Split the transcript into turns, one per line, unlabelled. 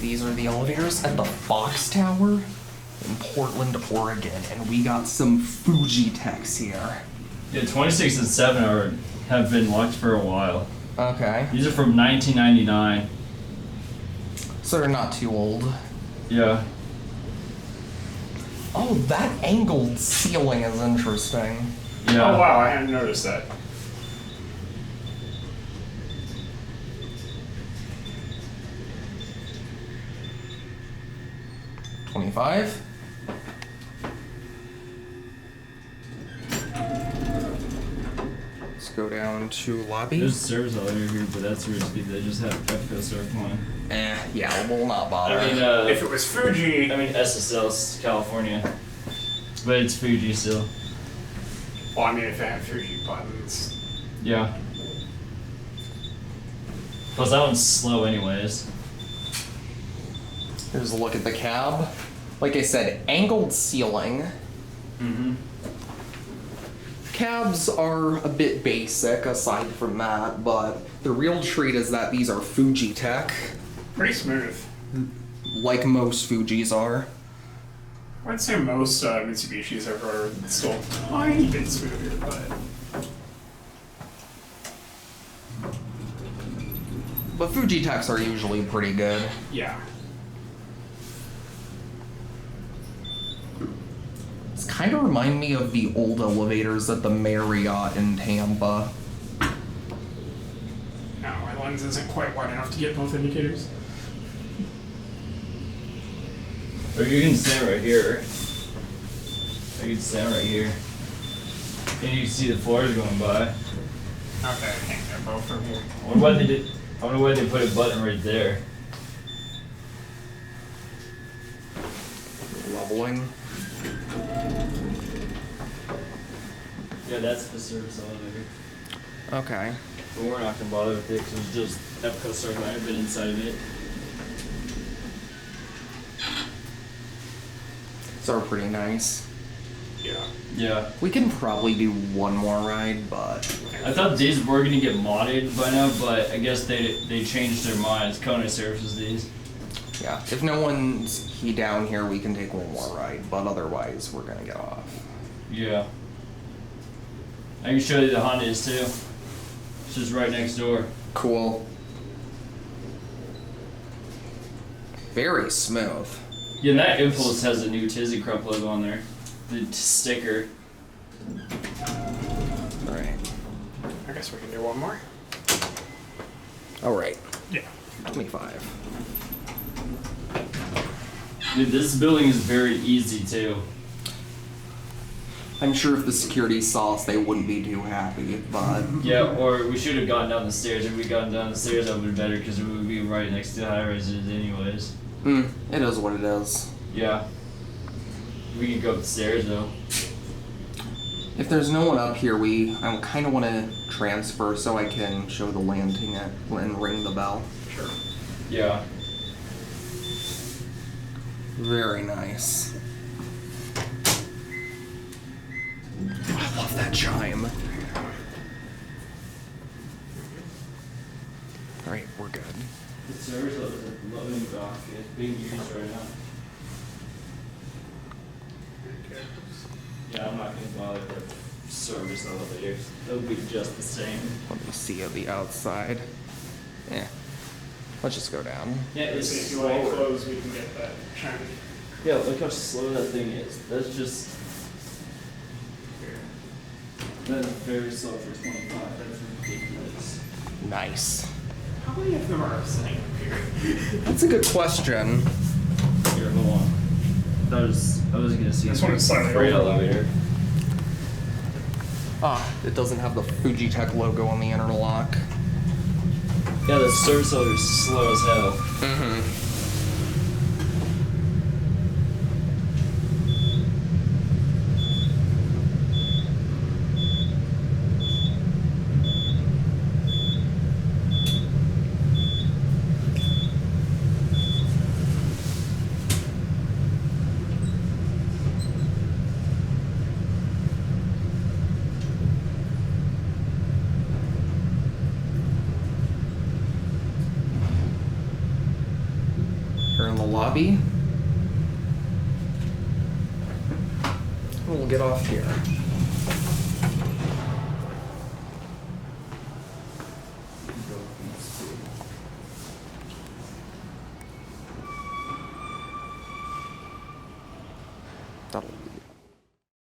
these are the elevators at the Fox Tower in Portland, Oregon, and we got some Fujitecs here.
Yeah, 26 and 7 have been locked for a while.
Okay.
These are from 1999.
So they're not too old.
Yeah.
Oh, that angled ceiling is interesting.
Yeah.
Oh wow, I hadn't noticed that.
$25. Let's go down to lobby.
There's a service elevator here, but that's risky. They just have Pepco Surf Line.
Yeah, we'll not bother.
I mean,
If it was Fuji,
SSL's California. But it's Fuji still.
well, I mean, if it had Fuji buttons.
Yeah. Plus, that one's slow anyways.
Here's a look at the cab. Like I said, angled ceiling.
Mm-hmm.
Cabs are a bit basic aside from that, but the real treat is that these are Fujitec,
Pretty smooth.
like most Fujis are.
I'd say most Mitsubishis are still a tiny bit smoother,
But Fujitecs are usually pretty good.
yeah.
It's kind of remind me of the old elevators at the Marriott in Tampa.
No, my lens isn't quite wide enough to get both indicators.
Or you can stand right here. Or you can stand right here. And you can see the floors going by.
Okay, I can't get both from here.
I wonder why they put a button right there.
Leveling.
Yeah, that's the service elevator.
Okay.
But we're not gonna bother with it because it's just Epco Surf Line. I've been inside of it.
These are pretty nice.
Yeah.
Yeah.
We can probably do one more ride, but
I thought these were gonna get modded by now, but I guess they changed their minds. Kona services these.
yeah, if no one's down here, we can take one more ride, but otherwise we're gonna get off.
Yeah. I can show you the Hondas too. It's just right next door.
Cool. Very smooth.
Yeah, and that Impulse has a new ThyssenKrupp logo on there. The sticker.
Alright.
I guess we can do one more.
Alright.
Yeah.
25.
Dude, this building is very easy too.
I'm sure if the security saw us, they wouldn't be too happy, but
Yeah, or we should have gone down the stairs. If we gotten down the stairs, that would have been better because we would be right next to high rises anyways.
it is what it is.
Yeah. We can go up the stairs though.
If there's no one up here, I kind of want to transfer so I can show the landing and ring the bell.
Sure.
Yeah.
Very nice. I love that chime. Alright, we're good.
The service loading dock is being used right now. Yeah, I'm not gonna bother with service elevators. They'll be just the same.
Let me see at the outside. Yeah. Let's just go down.
Yeah, it's
If you want to
slower.
close, we can get that shiny.
Yeah, look how slow that thing is. That's just. That's very slow for 25. That's ridiculous.
Nice.
How many of them are sitting up here?
That's a good question.
Here, hold on. I was gonna see
This one is slightly
freight
over.
elevator.
It doesn't have the Fujitec logo on the interlock.
Yeah, the service elevator is slow as hell.
Mm-hmm. in the lobby. We'll get off here. That'll